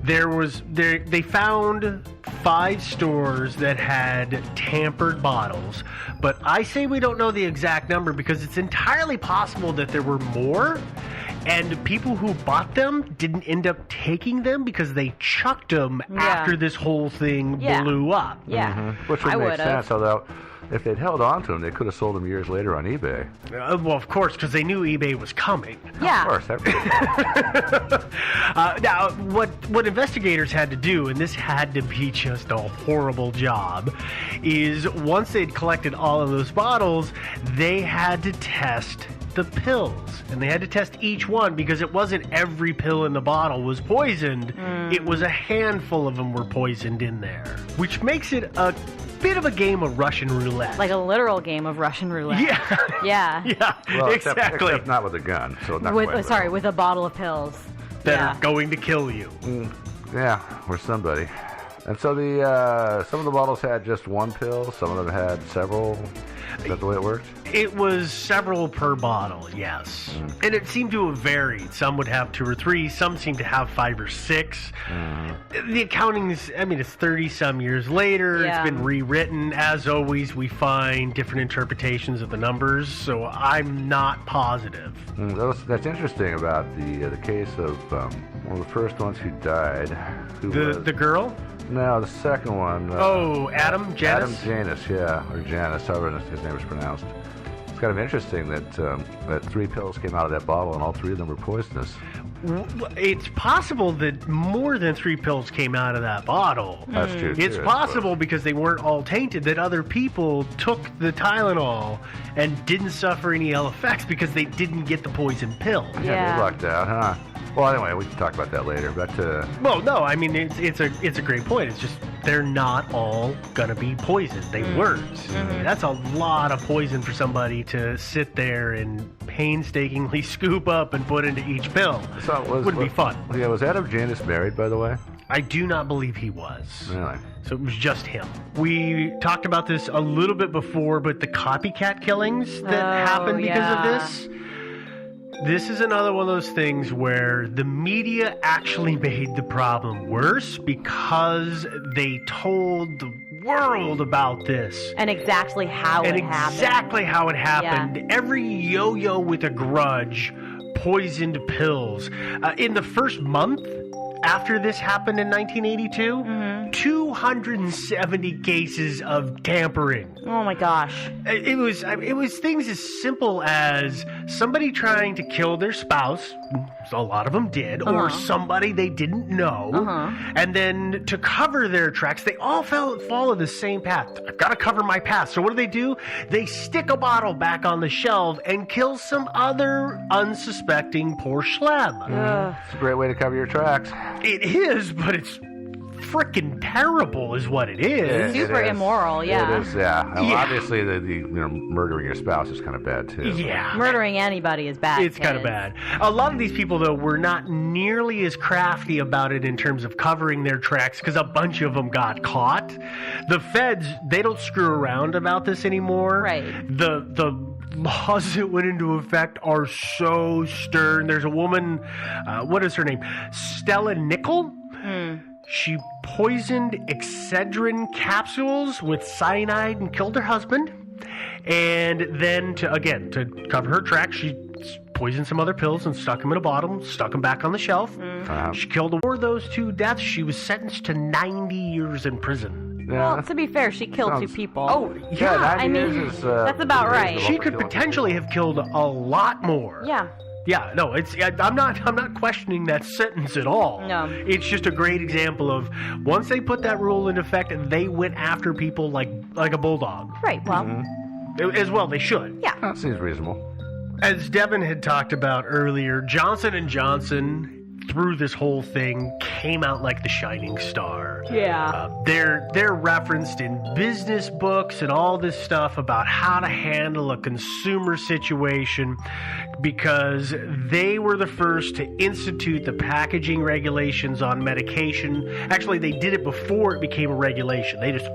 They found 5 stores that had tampered bottles, but I say we don't know the exact number because it's entirely possible that there were more, and people who bought them didn't end up taking them because they chucked them after this whole thing blew up. Yeah. Which would make sense, although if they'd held on to them, they could have sold them years later on eBay. Well, of course, because they knew eBay was coming. Yeah. Of course. Now, what investigators had to do, and this had to be just a horrible job, is once they'd collected all of those bottles, they had to test the pills. And they had to test each one because it wasn't every pill in the bottle was poisoned. It was a handful of them were poisoned in there, which makes it a bit of a game of Russian roulette. Like a literal game of Russian roulette. Yeah. Well, exactly. Except not with a gun. So not quite literal. With a bottle of pills. That are going to kill you. Yeah, or somebody. And so some of the bottles had just one pill, some of them had several. Is that the way it worked? It was several per bottle, yes. And it seemed to have varied. Some would have 2 or 3, some seemed to have 5 or 6. The accounting's, it's 30-some years later. Yeah. It's been rewritten. As always, we find different interpretations of the numbers, so I'm not positive. That's interesting about the case of one of the first ones who died. The girl? No, the second one. Adam Janus? Adam Janus, yeah, or Janus, however his name is pronounced. It's kind of interesting that 3 pills came out of that bottle and all 3 of them were poisonous. It's possible that more than 3 pills came out of that bottle. That's true. It's possible because they weren't all tainted that other people took the Tylenol and didn't suffer any ill effects because they didn't get the poison pill. Yeah, they lucked out, huh? Well, anyway, we can talk about that later. But well, no, it's a great point. It's just they're not all gonna be poisoned. They weren't. That's a lot of poison for somebody to sit there and painstakingly scoop up and put into each pill. So wouldn't be fun. Yeah, was Adam Janus married, by the way? I do not believe he was. Really? So it was just him. We talked about this a little bit before, but the copycat killings that happened because of this. This is another one of those things where the media actually made the problem worse because they told the world about this. And exactly how it happened. Yeah. Every yo-yo with a grudge poisoned pills. In the first month after this happened in 1982, 270 cases of tampering. Oh my gosh. It was things as simple as somebody trying to kill their spouse, a lot of them did, or somebody they didn't know, and then to cover their tracks, they all follow the same path. I've got to cover my path. So what do? They stick a bottle back on the shelf and kill some other unsuspecting poor schleb. It's a great way to cover your tracks. It is, but it's freaking terrible is what it is. Super immoral, yeah. It is, yeah. Well, obviously, the murdering your spouse is kind of bad, too. Yeah. Murdering anybody is bad. It's kind of bad. A lot of these people, though, were not nearly as crafty about it in terms of covering their tracks because a bunch of them got caught. The feds, they don't screw around about this anymore. Right. The laws that went into effect are so stern. There's a woman, what is her name? Stella Nickel? She poisoned Excedrin capsules with cyanide and killed her husband. And then, to cover her tracks, she poisoned some other pills and stuck them in a bottle, stuck them back on the shelf. She killed for those 2 deaths. She was sentenced to 90 years in prison. Yeah. Well, to be fair, she killed 2 people. Oh, yeah. 90 years is, that's about right. She could potentially have killed a lot more. Yeah. Yeah, no, I'm not questioning that sentence at all. No. It's just a great example of once they put that rule into effect, they went after people like a bulldog. Right, well. As well, they should. Yeah. That seems reasonable. As Devin had talked about earlier, Johnson & Johnson, through this whole thing, came out like the shining star. Yeah. They're referenced in business books and all this stuff about how to handle a consumer situation because they were the first to institute the packaging regulations on medication. Actually, they did it before it became a regulation. They just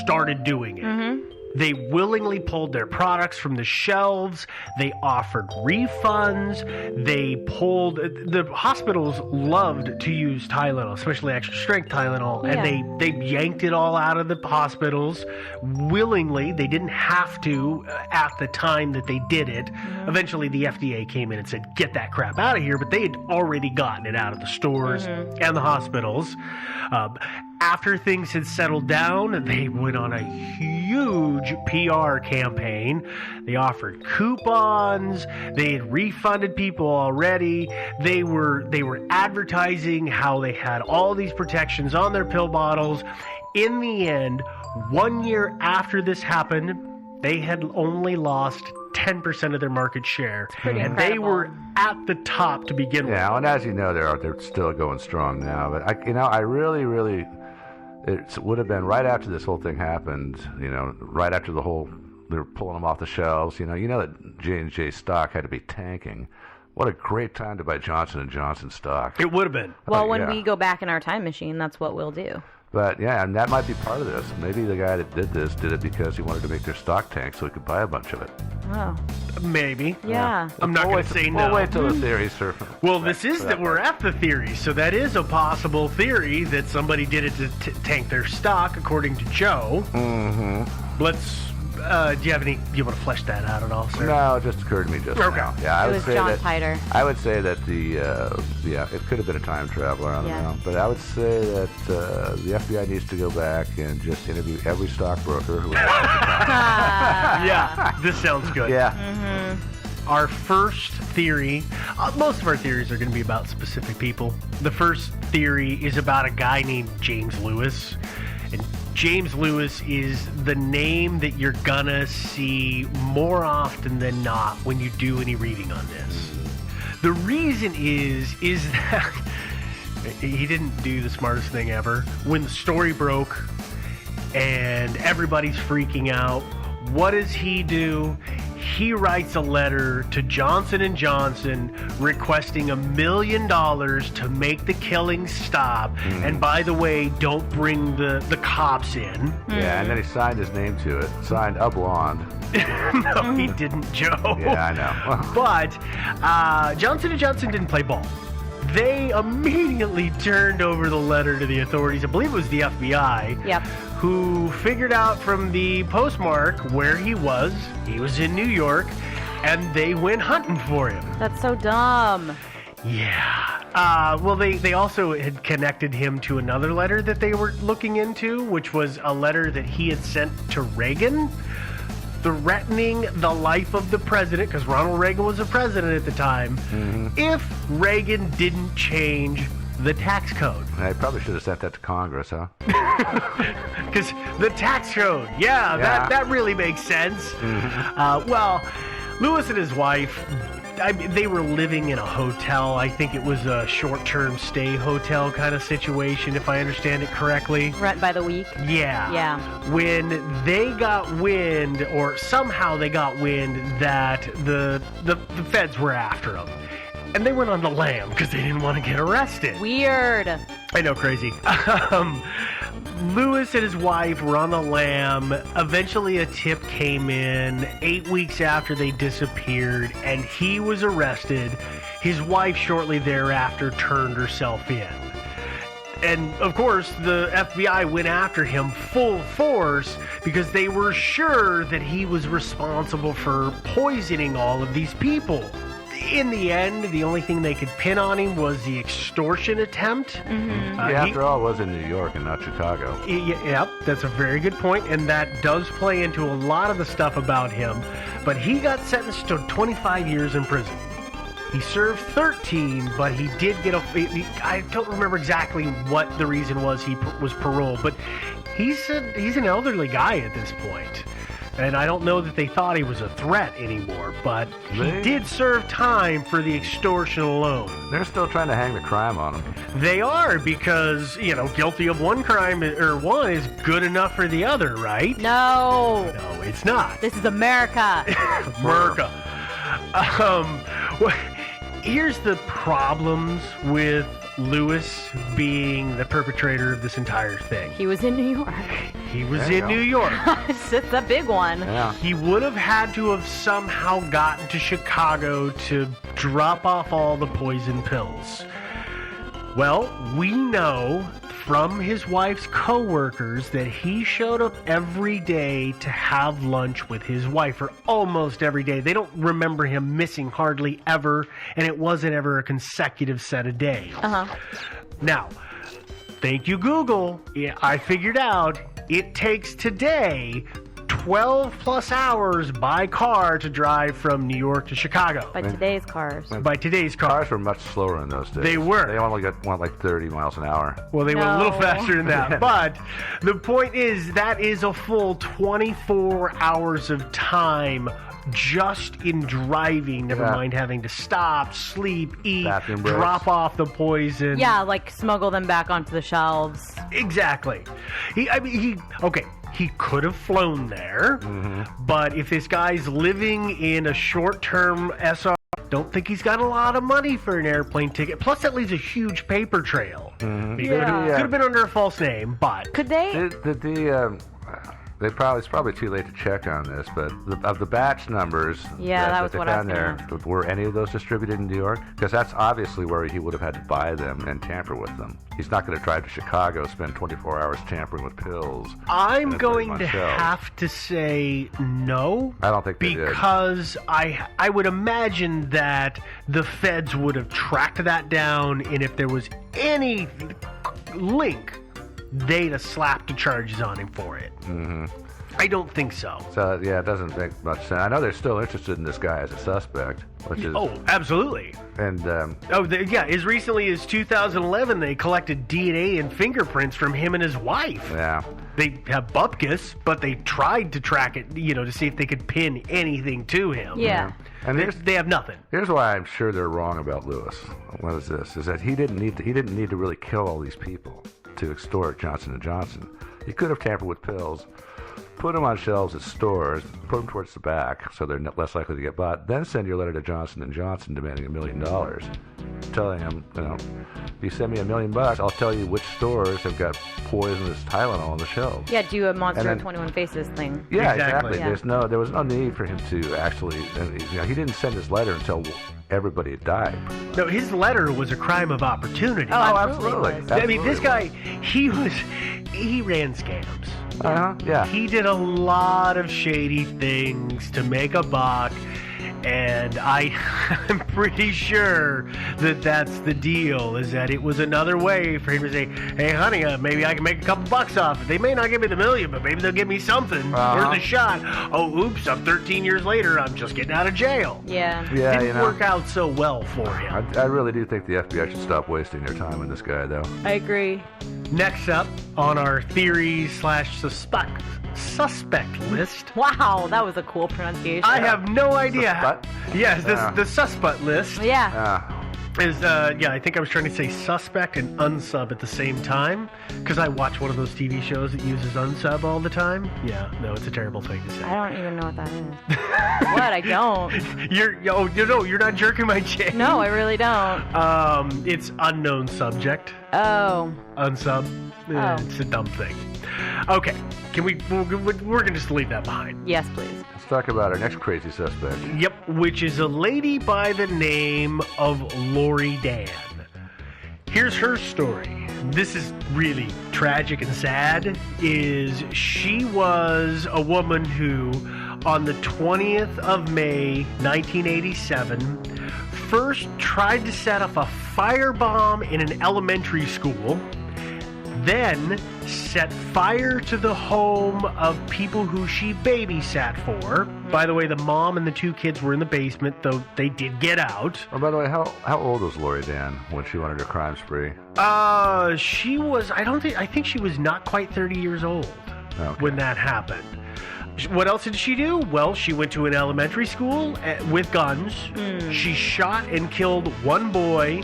started doing it. They willingly pulled their products from the shelves. They offered refunds. The hospitals loved to use Tylenol, especially extra strength Tylenol, and they yanked it all out of the hospitals willingly. They didn't have to at the time that they did it. Eventually, the FDA came in and said, get that crap out of here, but they had already gotten it out of the stores and the hospitals. After things had settled down, they went on a huge PR campaign. They offered coupons. They had refunded people already. They were advertising how they had all these protections on their pill bottles. In the end, 1 year after this happened, they had only lost 10% of their market share. And incredible. They were at the top to begin with. Yeah, and as you know, they're still going strong now. But I really, it would have been right after this whole thing happened. Right after they were pulling them off the shelves. You know that J&J stock had to be tanking. What a great time to buy Johnson & Johnson stock. It would have been. Well, when we go back in our time machine, that's what we'll do. But yeah, and that might be part of this. Maybe the guy that did this did it because he wanted to make their stock tank so he could buy a bunch of it. Oh. Maybe. Yeah. I'm not going to say no. We'll wait till the theories surface. Well, this is that we're at the theory, so that is a possible theory that somebody did it to tank their stock, according to Joe. Mm-hmm. Let's. Do you have any? You want to flesh that out at all, sir? No, it just occurred to me just now. Yeah, It was John Titor. I would say that it could have been a time traveler. I don't know, but I would say that the FBI needs to go back and just interview every stockbroker who. Yeah, this sounds good. Yeah. Mm-hmm. Our first theory, most of our theories are going to be about specific people. The first theory is about a guy named James Lewis. And James Lewis is the name that you're gonna see more often than not when you do any reading on this. The reason is that he didn't do the smartest thing ever. When the story broke and everybody's freaking out, what does he do? He writes a letter to Johnson & Johnson requesting $1 million to make the killings stop. And by the way, don't bring the cops in. Yeah, and then he signed his name to it. Signed a blonde. No, he didn't, Joe. Yeah, I know. But Johnson & Johnson didn't play ball. They immediately turned over the letter to the authorities. I believe it was the FBI. Yep. Who figured out from the postmark where he was. He was in New York, and they went hunting for him. That's so dumb. Yeah. Well, they also had connected him to another letter that they were looking into, which was a letter that he had sent to Reagan, threatening the life of the president, because Ronald Reagan was the president at the time, if Reagan didn't change the tax code. I probably should have sent that to Congress, huh? Because the tax code, that really makes sense. Well, Lewis and his wife, they were living in a hotel. I think it was a short-term stay hotel kind of situation, if I understand it correctly. Rent by the week? Yeah. Yeah. When they got wind, or somehow they got wind that the feds were after them. And they went on the lam because they didn't want to get arrested. Weird. I know, crazy. Lewis and his wife were on the lam. Eventually a tip came in 8 weeks after they disappeared, and he was arrested. His wife shortly thereafter turned herself in. And, of course, the FBI went after him full force because they were sure that he was responsible for poisoning all of these people. In the end, the only thing they could pin on him was the extortion attempt. After all, it was in New York and not Chicago. Yep, that's a very good point, and that does play into a lot of the stuff about him. But he got sentenced to 25 years in prison. He served 13, but he did get I don't remember exactly what the reason was he was paroled, but he's an elderly guy at this point. And I don't know that they thought he was a threat anymore, but he did serve time for the extortion alone. They're still trying to hang the crime on him. They are, because, guilty of one crime, or one is good enough for the other, right? No. No, it's not. This is America. America. Well, here's the problems with Lewis being the perpetrator of this entire thing. He was in New York. He was There you in go. New York. It's a big one. Yeah. He would have had to have somehow gotten to Chicago to drop off all the poison pills. Well, we know from his wife's co-workers that he showed up every day to have lunch with his wife, or almost every day. They don't remember him missing hardly ever, and it wasn't ever a consecutive set of days. Now, thank you, Google. Yeah, I figured out it takes today 12 plus hours by car to drive from New York to Chicago. By today's cars. By today's car. Cars were much slower in those days. They were. They only went like 30 miles an hour. Well, they went a little No. faster than that. But the point is, that is a full 24 hours of time just in driving, never Yeah. mind having to stop, sleep, eat, Bathroom breaks. drop off the poison. Yeah, like smuggle them back onto the shelves. Exactly. He could have flown there, but if this guy's living in a short-term SR, don't think he's got a lot of money for an airplane ticket. Plus, that leaves a huge paper trail. Could have been under a false name, but Could they? It's probably too late to check on this, but of the batch numbers that was they what I was found there, gonna were any of those distributed in New York? Because that's obviously where he would have had to buy them and tamper with them. He's not going to drive to Chicago, spend 24 hours tampering with pills. I'm and put them going on to shelves. have to say no. I don't think they did. Because I would imagine that the feds would have tracked that down, and if there was any link, they'd have slapped the charges on him for it. I don't think so. So, yeah, it doesn't make much sense. I know they're still interested in this guy as a suspect, which is... Oh, absolutely. And, As recently as 2011, they collected DNA and fingerprints from him and his wife. yeah. They have bupkis, but they tried to track it, to see if they could pin anything to him. Yeah. And They have nothing. Here's why I'm sure they're wrong about Lewis. What is this? Is that he didn't need to really kill all these people to extort Johnson & Johnson. He could have tampered with pills, put them on shelves at stores, put them towards the back so they're less likely to get bought, then send your letter to Johnson & Johnson demanding $1 million, telling them, if you send me $1 million, I'll tell you which stores have got poisonous Tylenol on the shelves. Yeah, do a Monster And then- 21 Faces thing. Yeah, Exactly. exactly. Yeah. There was no need for him to actually. He didn't send his letter until everybody had died. No, his letter was a crime of opportunity. Oh, absolutely. absolutely. I mean, this guy, he ran scams. Yeah. He did a lot of shady things to make a buck, and I'm pretty sure that that's the deal, is that it was another way for him to say, hey, honey, maybe I can make a couple bucks off it. They may not give me the $1 million, but maybe they'll give me something. Worth a shot. Oh, oops, I'm 13 years later. I'm just getting out of jail. Yeah. Yeah, Didn't work out so well for him. I really do think the FBI should stop wasting their time on this guy, though. I agree. Next up on our theories/suspect list, Wow, that was a cool pronunciation. I have no idea. Suspect? Yes, Yeah. the suspect list Yeah. is, I think I was trying to say suspect and unsub at the same time, because I watch one of those TV shows that uses unsub all the time. Yeah, no, it's a terrible thing to I say. don't even know what that is. What? I don't. You're not jerking my chain. No, I really don't. It's unknown subject. Oh. Unsub. Oh. It's a dumb thing. Okay, we're gonna just leave that behind. Yes, please. Let's talk about our next crazy suspect. Yep, which is a lady by the name of Lori Dan. Here's her story. This is really tragic and sad. She was a woman who, on the 20th of May, 1987, first tried to set off a firebomb in an elementary school, then set fire to the home of people who she babysat for. By the way, the mom and the two kids were in the basement, though they did get out. Oh, by the way, how old was Lori Dan when she went on her crime spree? She was, I think she was not quite 30 years old when that happened. What else did she do? Well, she went to an elementary school with guns. She shot and killed one boy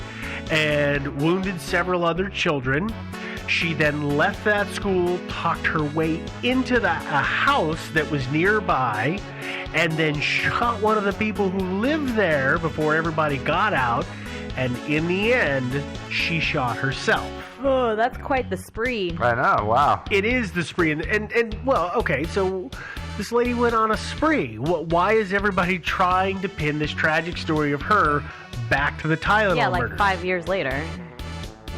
and wounded several other children. She then left that school, talked her way into a house that was nearby, and then shot one of the people who lived there before everybody got out. And in the end, she shot herself. Oh, that's quite the spree. I know, wow. It is the spree. And well, okay, so this lady went on a spree. Why is everybody trying to pin this tragic story of her back to the Tylenol like murders? 5 years later.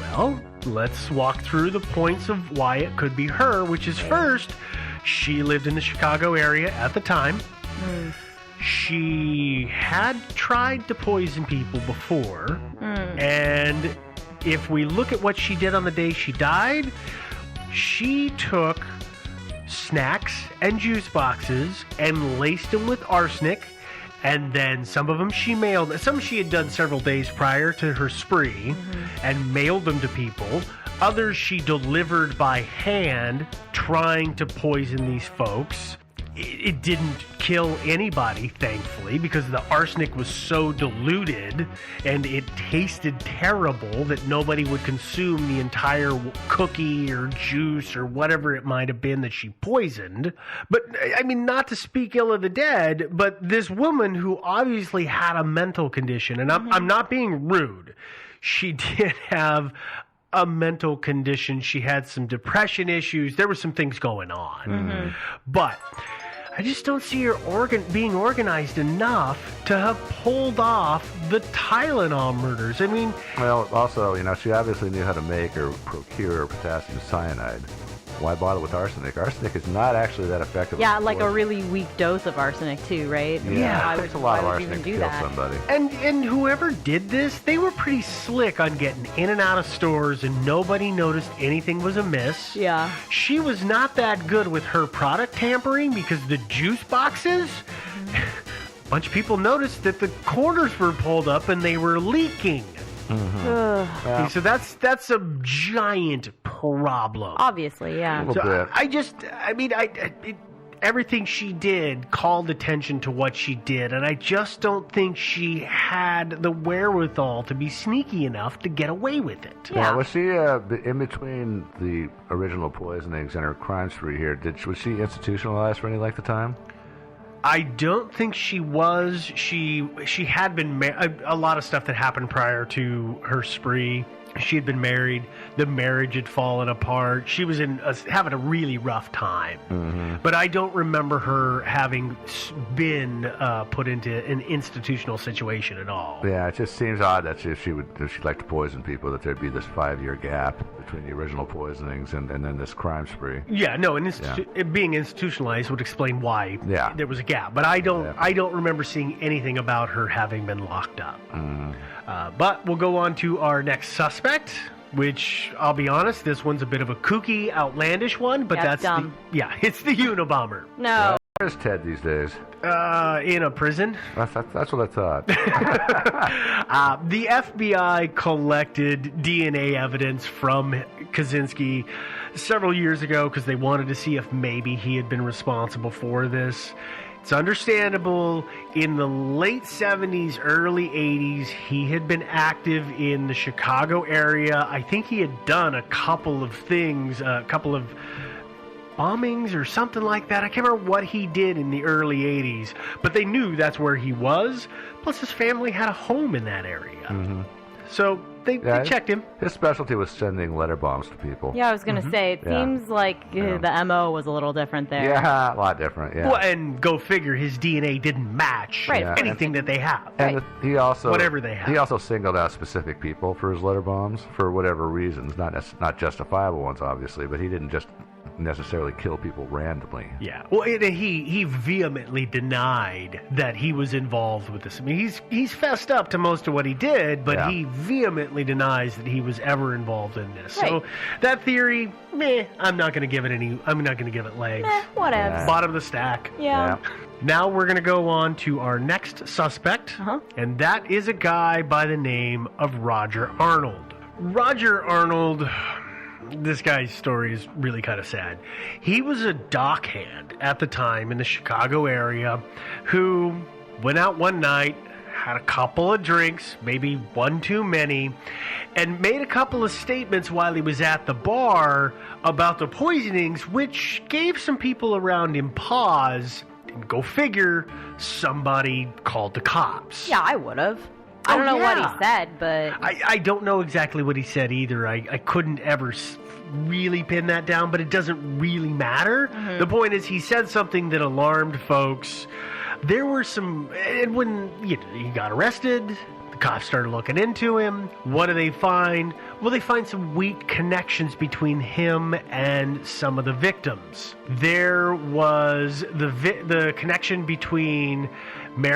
Well, let's walk through the points of why it could be her, which is first, she lived in the Chicago area at the time. She had tried to poison people before. And if we look at what she did on the day she died, she took snacks and juice boxes and laced them with arsenic. And then some of them she mailed. Some she had done several days prior to her spree and mailed them to people. Others she delivered by hand, trying to poison these folks. It didn't kill anybody, thankfully, because the arsenic was so diluted and it tasted terrible that nobody would consume the entire cookie or juice or whatever it might have been that she poisoned. But, I mean, not to speak ill of the dead, but this woman who obviously had a mental condition, and I'm not being rude, she did have a mental condition. She had some depression issues. There were some things going on. But I just don't see her being organized enough to have pulled off the Tylenol murders. I mean... Well, also, she obviously knew how to make or procure potassium cyanide. Why bother with arsenic? Arsenic is not actually that effective. Yeah, like a really weak dose of arsenic too, right? Yeah, it takes a lot of arsenic to kill somebody. And whoever did this, they were pretty slick on getting in and out of stores, and nobody noticed anything was amiss. Yeah. She was not that good with her product tampering because the juice boxes, a bunch of people noticed that the corners were pulled up and they were leaking. Yeah. So that's a giant problem. Obviously, yeah. A little bit. Everything she did called attention to what she did, and I just don't think she had the wherewithal to be sneaky enough to get away with it. Yeah, was she in between the original poisonings and her crime spree here? Was she institutionalized for any length of time? I don't think she was. She had been a lot of stuff that happened prior to her spree. She had been married. The marriage had fallen apart. She was having a really rough time. But I don't remember her having been put into an institutional situation at all. Yeah, it just seems odd that if she'd like to poison people, that there'd be this 5-year gap between the original poisonings and then this crime spree. Yeah, no, it being institutionalized would explain why there was a gap. But I don't remember seeing anything about her having been locked up. But we'll go on to our next suspect, which, I'll be honest, this one's a bit of a kooky, outlandish one, but that's dumb. It's the Unabomber. No. Where's Ted these days? In a prison. That's what I thought. The FBI collected DNA evidence from Kaczynski several years ago because they wanted to see if maybe he had been responsible for this. It's understandable. In the late 70s, early 80s, he had been active in the Chicago area. I think he had done a couple of things, a couple of bombings or something like that. I can't remember what he did in the early 80s, but they knew that's where he was. Plus, his family had a home in that area. So they checked him. His specialty was sending letter bombs to people. Yeah, I was going to say, it seems like the MO was a little different there. Yeah, a lot different, yeah. Well, and go figure, his DNA didn't match anything that they have. And he also... Whatever they have. He also singled out specific people for his letter bombs for whatever reasons. Not justifiable ones, obviously, but he didn't just necessarily kill people randomly. Yeah. Well, he vehemently denied that he was involved with this. I mean, he's fessed up to most of what he did, but he vehemently denies that he was ever involved in this. Right. So that theory, I'm not going to give it legs. Whatever. Bottom of the stack. Yeah. Now we're going to go on to our next suspect, and that is a guy by the name of Roger Arnold. Roger Arnold, this guy's story is really kind of sad. He was a dockhand at the time in the Chicago area who went out one night, had a couple of drinks, maybe one too many, and made a couple of statements while he was at the bar about the poisonings, which gave some people around him pause. And go figure, somebody called the cops. Yeah, I would have. I don't know what he said, but... I don't know exactly what he said either. I couldn't ever really pin that down, but it doesn't really matter. Mm-hmm. The point is he said something that alarmed folks. There were some... And when he got arrested... The cops started looking into him. What do they find? Well, they find some weak connections between him and some of the victims. There was the connection between Mary